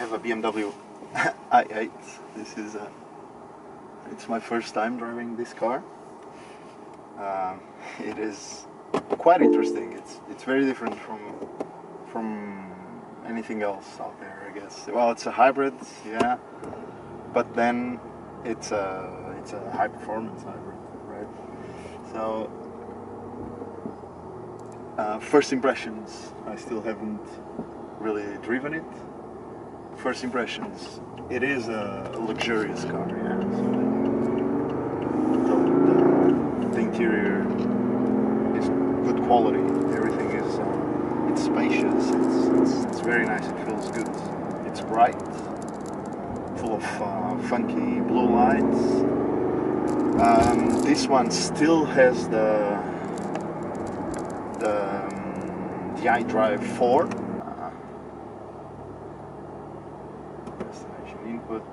have a BMW i8. This is it's my first time driving this car. It is quite interesting. It's very different from anything else out there, I guess. Well, it's a hybrid, yeah, but then it's a high performance hybrid, right? So first impressions, I still haven't really driven it. First impressions, it is a luxurious car, yeah. So the interior is good quality. Everything is it's spacious. It's very nice. It feels good. It's bright, full of funky blue lights. This one still has the iDrive 4. Destination input.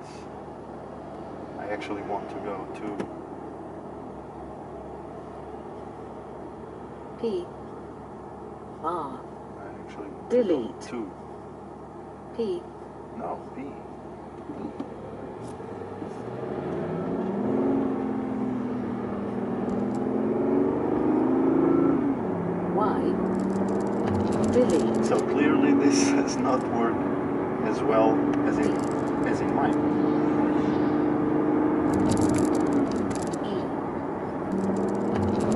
I actually want to go to P R I actually want delete to go to P no P. Y delete. So clearly this has not worked as well as in mine. E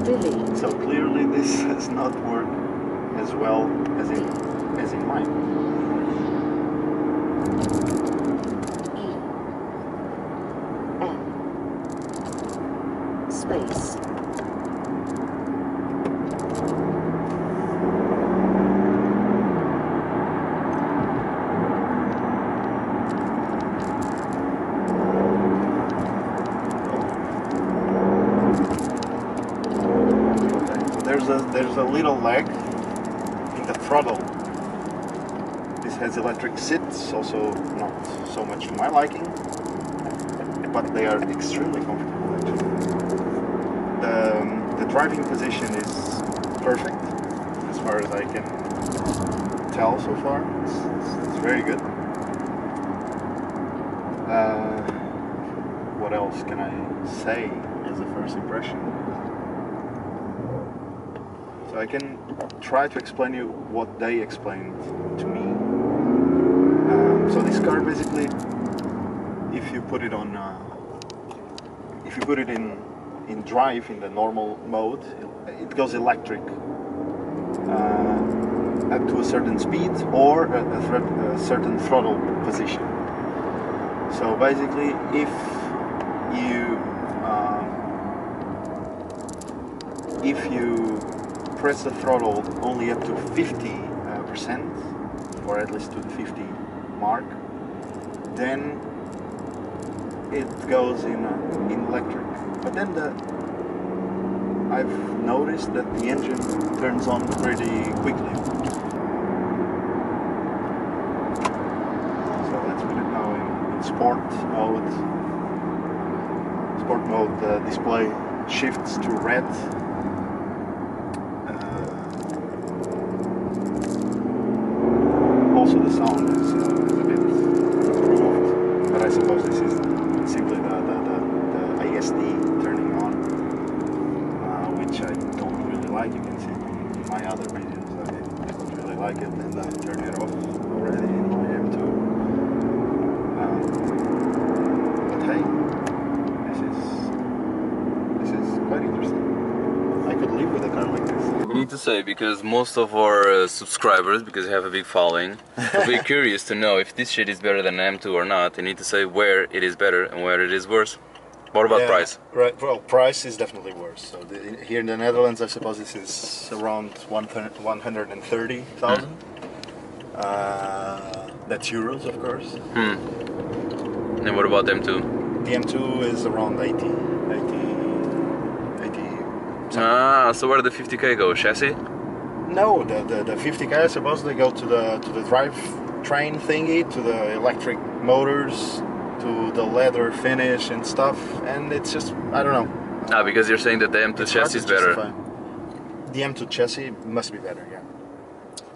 delete. So clearly this has not worked as well as in mine. E N space. There's a little lag in the throttle. This has electric seats, also not so much to my liking, but they are extremely comfortable actually. The driving position is perfect as far as I can tell so far. It's very good. What else can I say as a first impression? So I can try to explain you what they explained to me. So this car basically, if you put it on, if you put it in drive in the normal mode, it goes electric up to a certain speed or a certain throttle position. So basically, if you press the throttle only up to 50%, or at least to the 50 mark, then it goes in electric. But then I've noticed that the engine turns on pretty quickly. So let's put it now in sport mode. Sport mode, the display shifts to red. Also the sound is a bit improved, but I suppose this is simply the ISD turning on, which I don't really like. You can see in my other videos I don't really like it, and I turned it off already in my M2. But hey, this is quite interesting. I could live with a car like this. We need to say, because most of our subscribers, because we have a big following, will be curious to know if this shit is better than M2 or not. They need to say where it is better and where it is worse. What about price? Right. Well, price is definitely worse. So here in the Netherlands, I suppose this is around 130,000. That's euros, of course. And what about M2? The M2 is around 80. Ah, so where did the 50k go? Chassis? No, the 50k I suppose they go to the drive train thingy, to the electric motors, to the leather finish and stuff, and it's just, I don't know. Ah, because you're saying that the M2 chassis is better. The M2 chassis must be better, yeah.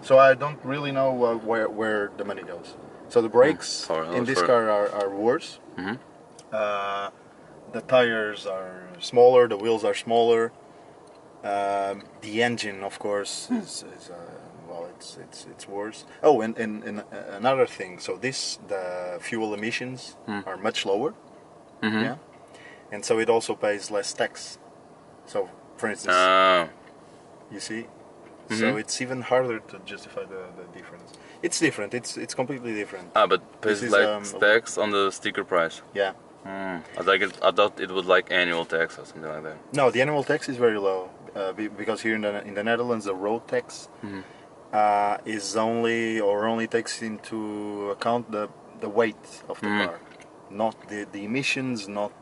So I don't really know where the money goes. So the brakes Power in this for- car are worse. Mhm. The tires are smaller, the wheels are smaller. The engine, of course, is well, it's worse. Oh, and another thing. So the fuel emissions are much lower. Yeah, and so it also pays less tax. So, for instance, you see, so it's even harder to justify the difference. It's different. It's completely different. But pays This is, like tax on the sticker price. Yeah. I thought it would like annual tax or something like that. No, the annual tax is very low because here in the Netherlands the road tax is only takes into account the weight of the car, not the emissions, not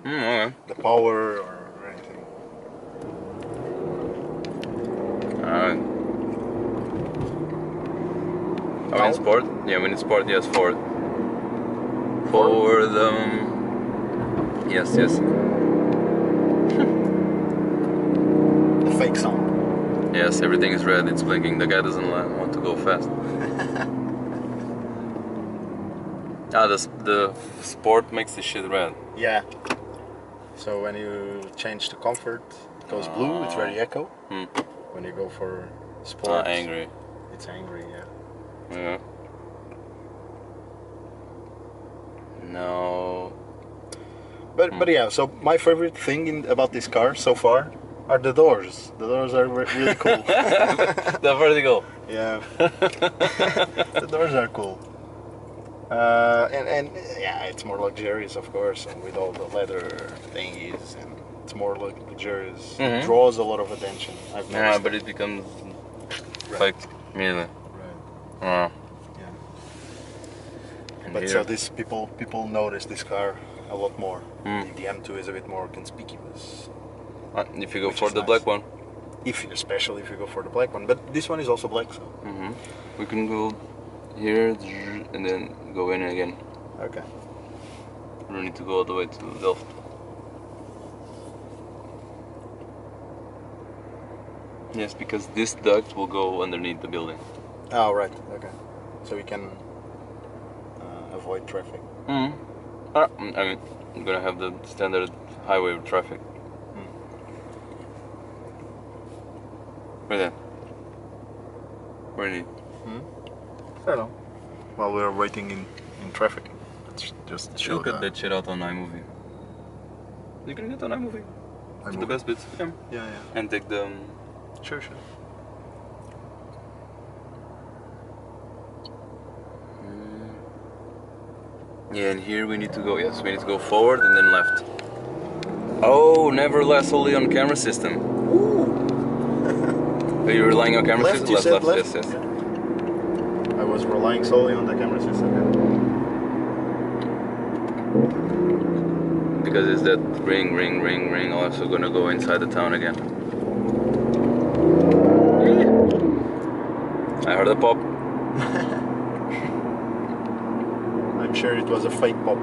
Okay. the power or anything. Alright. Oh, in sport? Yeah, when in sport, yes, Ford. Ford, yes. The fake sound. Yes, everything is red, it's blinking, the guy doesn't want to go fast. The sport makes the shit red. Yeah. So when you change to comfort, it goes blue. It's very echo. When you go for sport, Angry. it's angry. Yeah. Yeah. No. But yeah. So my favorite thing about this car so far are the doors. The doors are really cool. The vertical. Yeah. The doors are cool. And yeah, it's more luxurious, of course, and with all the leather thingies, and it's more luxurious. It draws a lot of attention. I've noticed. Yeah, but it becomes like immediately. Right. Yeah. But here- so this people notice this car a lot more. The M2 is a bit more conspicuous. If you go Which for is the nice. black one, Especially if you go for the black one. But this one is also black, so. we can go here and then go in again. Okay. We don't need to go all the way to Delft. Yes, because this duct will go underneath the building. Oh, right. Okay. So we can avoid traffic. I mean, I'm gonna have the standard highway traffic. Where then? Where in it? I don't know. While we're waiting in traffic, let's just show Look at that shit out on iMovie. You can get on iMovie. It's the best bits. Yeah. Yeah. And take the. Sure. Yeah, and here we need to go. Yes, we need to go forward and then left. Oh, never less solely on camera system. Are you relying on camera Left, system? you said left? Yes. Yeah. I was relying solely on the camera system. Because it's that ring. Also gonna go inside the town again. I heard a pop. I'm sure it was a fake pop.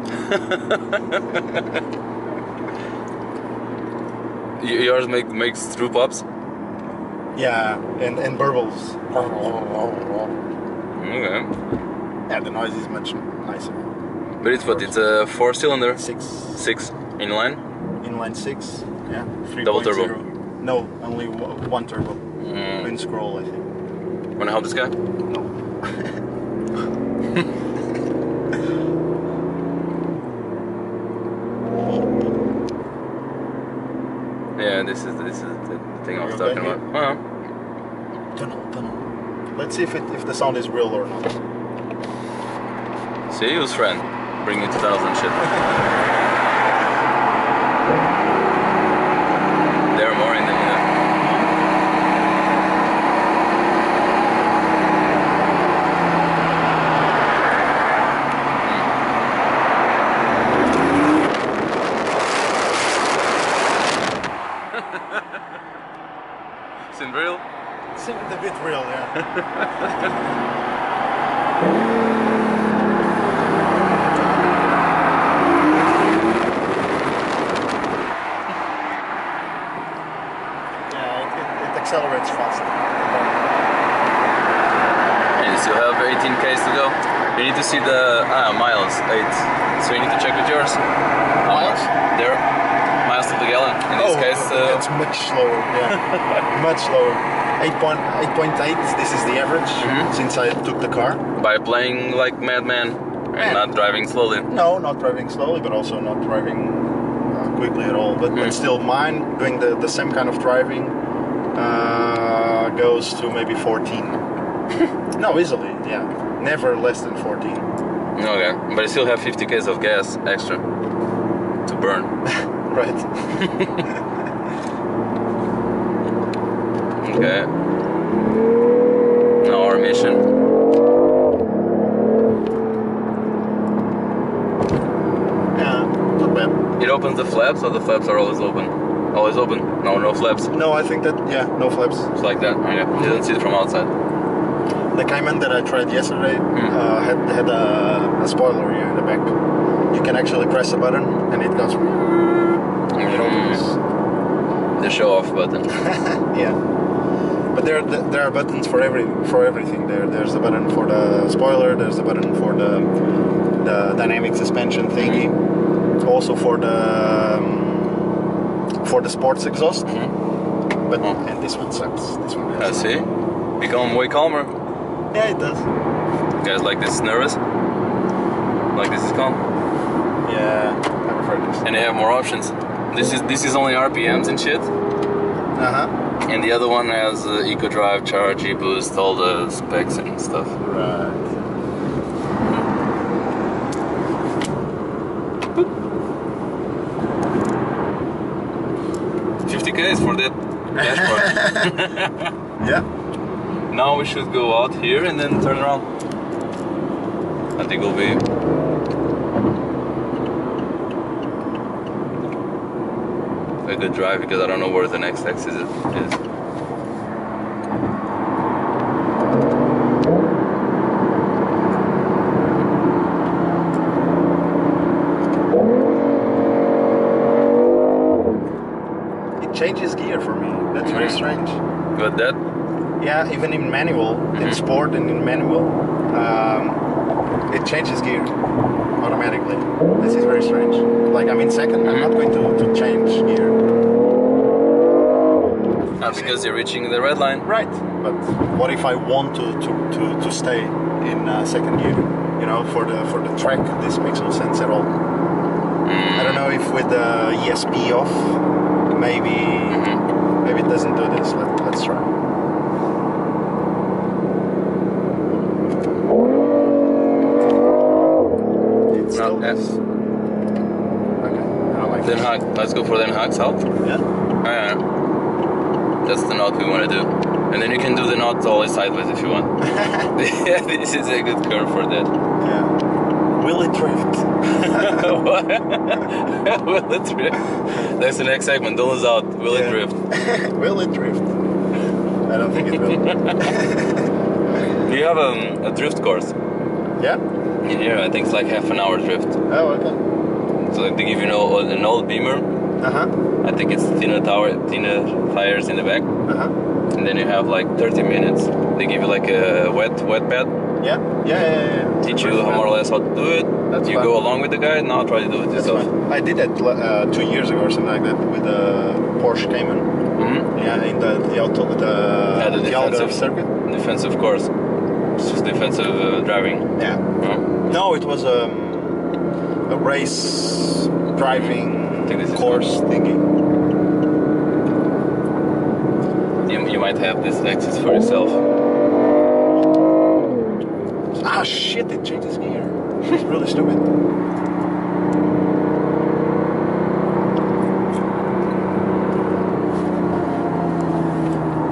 Yours makes true pops? Yeah, and burbles. Okay. Yeah, the noise is much nicer. But it's what? It's a 4-cylinder? 6 inline? inline 6. Yeah. 3.0. Double turbo? No, only one turbo. Twin scroll, I think. Wanna help this guy? No. Yeah, this is the thing I was talking Okay, about. Tunnel. Let's see if the sound is real or not. See, who's friend? Bring you to tunnels and shit. There are more in the Seem real? Seemed a bit real, yeah. It accelerates fast. And you still have 18 k's to go. You need to Ah, miles, 8. So you need to check with yours. Miles? There. Miles to the gallon. In this case, it's much slower. Yeah, much slower. 8.8. This is the average since I took the car. by playing like madman and not driving slowly. No, not driving slowly, but also not driving quickly at all. But still, mine doing the same kind of driving goes to maybe 14. No, easily. Yeah, never less than 14. Okay, but you still have 50 k's of gas extra to burn. Right. Okay. Now our mission. Yeah, not bad. It opens the flaps, or the flaps are always open? Always open. No flaps. No, I think that no flaps. It's like that. Okay. You didn't see it from outside. The Cayman that I tried yesterday had a spoiler here in the back. You can actually press a button and it goes. It opens. The show-off button. Yeah. But there are buttons for everything. There's a button for the spoiler. There's a button for the dynamic suspension thingy. Also for the sports exhaust. But and this one sucks. This one. I see. Become way calmer. Yeah, it does. Guys, like this is nervous. Like this is calm. Yeah, I prefer this. And they have more options. This is only RPMs and shit. And the other one has Eco Drive, Charge, E-Boost, all the specs and stuff. Right. 50 k's for that dashboard. Yeah. Now we should go out here and then turn around. I think it'll be a good drive because I don't know where the next exit is. It changes gear for me. That's very strange. But that, Yeah, even in manual, in sport and in manual, it changes gear automatically. This is very strange. Like I'm in second, I'm not going to change gear. because you're reaching the red line. Right. But what if I want to stay in second gear? You know, for the track, this makes no sense at all. I don't know if with the ESP off, maybe it doesn't do this. Let's try. It still does. Okay, I don't like Den this. Haag. Let's go for Den Haag south. Yeah. Alright. That's the knot we want to do. And then you can do the knot always sideways if you want. Yeah, this is a good curve for that. Yeah. Will it drift? What? Will it drift? That's the next segment. Don't lose out. Will it drift? Will it drift? I don't think it will. You have a drift course. Yeah? In here, I think it's like half an hour drift. Oh, okay. So they give you an old Beamer. I think it's thinner tires in the back. And then you have like 30 minutes. They give you like a wet pad. Yeah. Teach you more or less how to do it. That's you fun. go along with the guide. Now try to do it That's yourself. fine. I did that 2 years ago or something like that with the Porsche Cayman. Yeah, in the Algarve circuit. Defensive course. It's just defensive driving. Yeah. No, it was a race driving course thingy. You might have this access for yourself. Ah, shit! It changes gear. It's really stupid.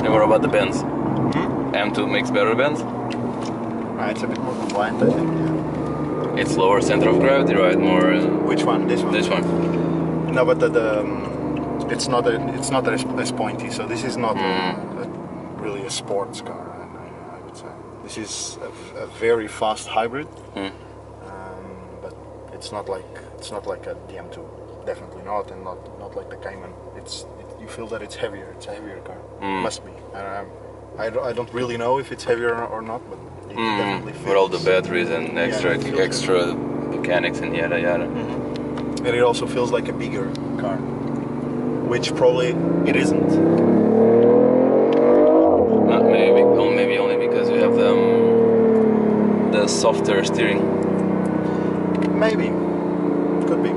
And what about the bends? M2 makes better bends. It's a bit more compliant, I think. Yeah. It's lower center of gravity, right? More. Which one? This one. This one. No, but it's not as pointy. So this is not really a sports car. I would say this is a very fast hybrid. But it's not like a DM2. Definitely not, and not like the Cayman. You feel that it's heavier. It's a heavier car. Must be. I don't really know if it's heavier or not, but It definitely feels, with all the batteries and extra mechanics and yada yada. And it also feels like a bigger car, which probably it isn't. Maybe only because you have the softer steering. Maybe. Could be.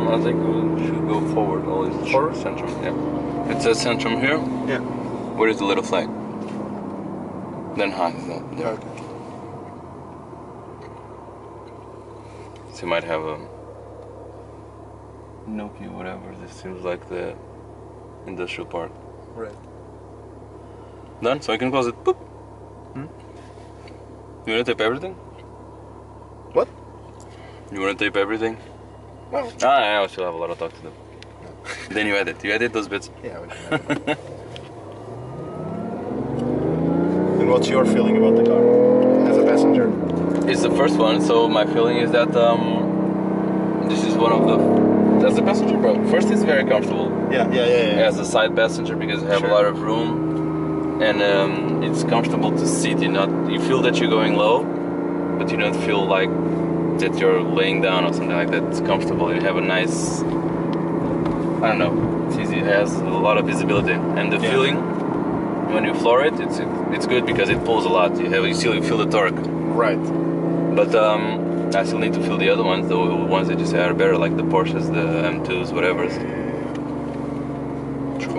I think we should go forward. Always Forward? Centrum. Yeah. It says Centrum here. Yeah. Where is the little flag? Den Haag is that? Yeah. Okay. So you might have a Nokia, whatever. This seems like the industrial park. Right. Done. So I can close it. Boop. You wanna tape everything? What? You wanna tape everything? Well. Yeah, I still have a lot of talk to do. Then you edit. You edit those bits. Yeah, we can have it. And what's your feeling about the car as a passenger? It's the first one, so my feeling is that this is one of the. As a passenger, bro. First, it's very comfortable. Yeah. As a side passenger, because you have a lot of room, and it's comfortable to sit. You feel that you're going low, but you don't feel like that you're laying down or something like that. It's comfortable. You have a nice. I don't know. It's easy. It has a lot of visibility, and the feeling when you floor it, it's good because it pulls a lot. You feel the torque. Right. But I still need to feel the other ones, the ones that you say are better, like the Porsches, the M2s, whatever.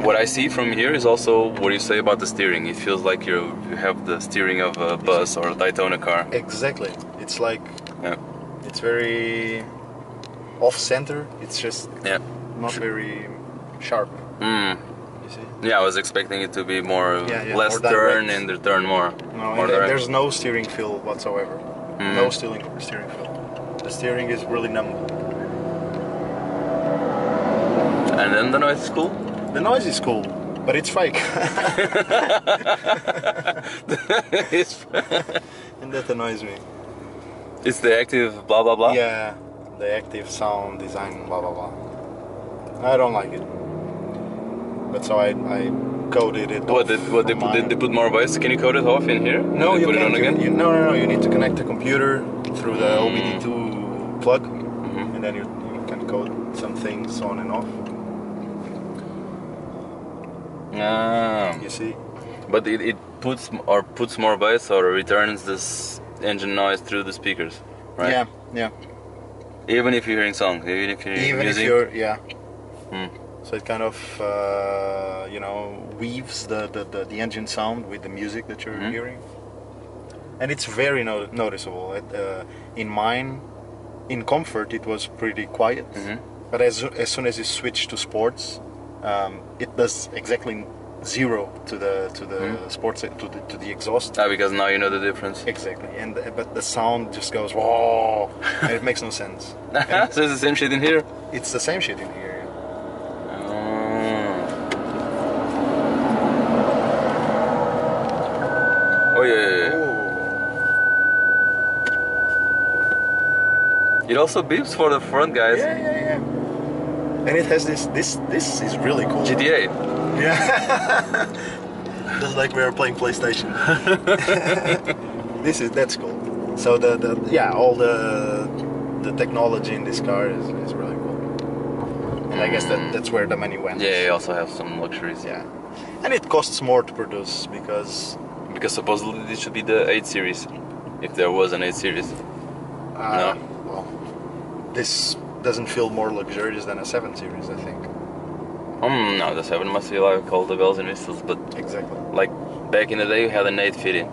What I see from here is also what you say about the steering. It feels like you have the steering of a bus or a Daytona car. Exactly. It's like it's very off-center. It's just not very sharp. You see? Yeah, I was expecting it to be less more turn direct. and the turn more. No, more direct. there's no steering feel whatsoever. No steering feel. The steering is really numb. And then the noise is cool. The noise is cool, but it's fake. And that annoys me. It's the active blah blah blah. Yeah, the active sound design blah blah blah. I don't like it. But so I coded it. What did they put more bass? Can you code it off in here? No, you put it on can't. again. No. You need to connect the computer through the OBD2 plug, and then you can code some things on and off. You see? But it puts more bass or returns this engine noise through the speakers, right? Yeah. Even if you're hearing songs, even if you're hearing music. So it kind of weaves the engine sound with the music that you're hearing, and it's very noticeable. In comfort, it was pretty quiet, but as soon as you switch to sports, it does exactly 0 to the sports to the exhaust. Because now you know the difference. Exactly, but the sound just goes whoa, and it makes no sense. So it's the same shit in here. It's the same shit in here. Oh yeah. It also beeps for the front guys. Yeah. And it has this is really cool. GTA. Yeah. Just like we are playing PlayStation. That's cool. So all the technology in this car is really cool. And I guess that's where the money went. Yeah, you also have some luxuries. Yeah. And it costs more to produce because supposedly this should be the 8 series, if there was an 8 series. No. Well, this doesn't feel more luxurious than a 7 series, I think. No, the 7 must be like all the bells and whistles, but exactly. Like back in the day, you had an 850,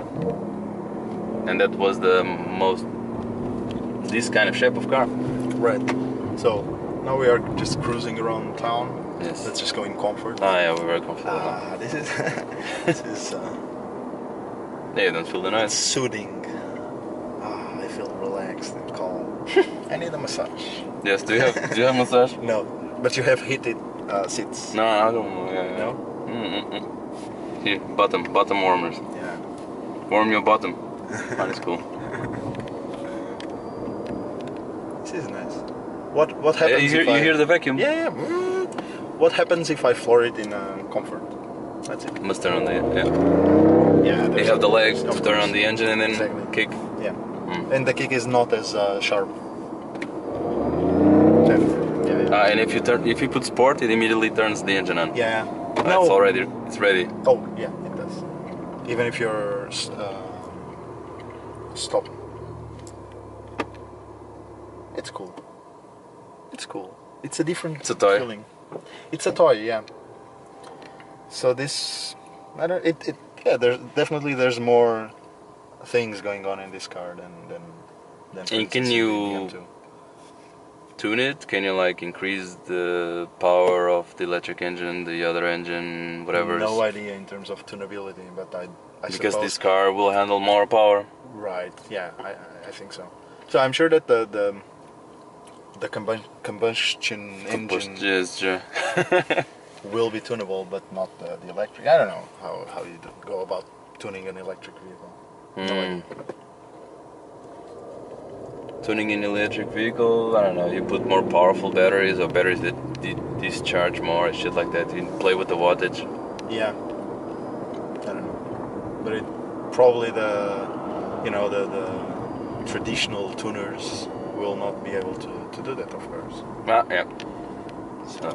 and that was the most this kind of shape of car. Right. So now we are just cruising around town. Yes. Let's just go in comfort. Yeah, we're very comfortable now. This is Yeah, you don't feel the noise. soothing. I feel relaxed and calm. I need a massage. Yes, do you have massage? No, but you have heated seats. No, I don't. Yeah. No? Here, bottom warmers. Yeah. Warm your bottom. That is cool. This is nice. What happens you if I... hear the vacuum? Yeah. What happens if I floor it in comfort? That's it. Must turn on the Yeah, They have the leg, of turn course. on the engine, and then Exactly. kick. Yeah, Mm. and the kick is not as sharp. Definitely. Yeah. And if you put sport, it immediately turns the engine on. Yeah. It's ready. Oh, yeah, it does. Even if you're stop. It's cool. It's cool. It's a different It's a toy. feeling. It's a toy, yeah. So this, I don't. Yeah. There's more things going on in this car than for And instance, can in you the M2. tune it? Can you like increase the power of the electric engine, the other engine, whatever? No idea in terms of tunability, but I Because suppose, this car will handle more power. right. Yeah, I think so. So I'm sure that the combustion engine will be tunable, but not the electric. I don't know how you go about tuning an electric vehicle. No idea. Tuning an electric vehicle, I don't know, you put more powerful batteries or batteries that discharge more and shit like that. You play with the wattage. Yeah. I don't know. But it probably the traditional tuners will not be able to do that, of course. Yeah. So,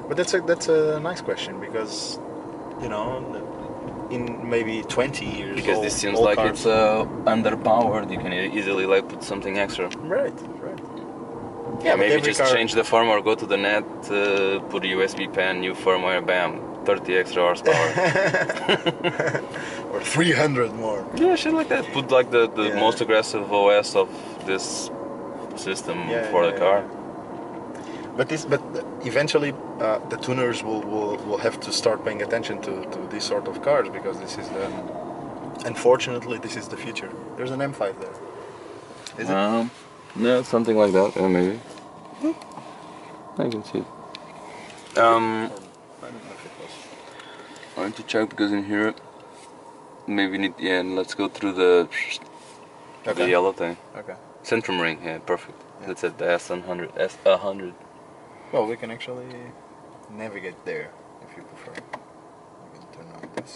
but that's a nice question because, in maybe 20 years. Because this seems like it's underpowered. You can easily like put something extra. Right. Yeah, maybe just change the firmware, go to the net, put a USB pen, new firmware, bam, 30 extra horsepower. Or 300 more. Yeah, shit like that. Put like the most aggressive OS of this system for the car. But eventually the tuners will have to start paying attention to these sort of cars because this is unfortunately this is the future. There's an M5 there. Is it? No, something like that. Maybe. I can see it. I don't know if it was. I want to check because in here maybe need let's go through the yellow thing. Okay. Centrum ring, yeah, perfect. Yeah. That's it, the S100. Well, we can actually navigate there if you prefer. We can turn on this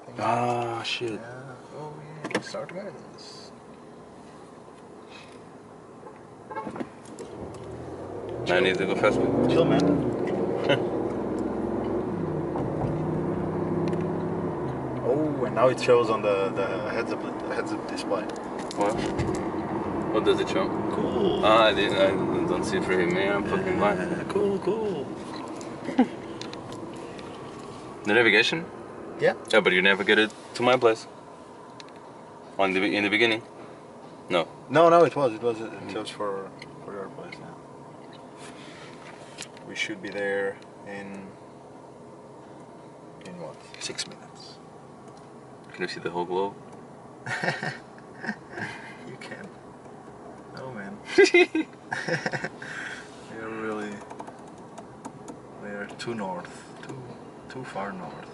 thing. Ah, shit. Yeah. Oh yeah, start guidance. I need to go faster. Chill, man. Oh, and now it shows on the heads-up display. What does it show? Cool. I don't see it for him, man. I'm fucking blind. Cool. The navigation? Yeah. Yeah, but you navigated to my place. In the beginning? No. No, it was. It was for your place. Yeah. We should be there in what? 6 minutes. Can you see the whole globe? You can. Oh man. We are too north. Too far north.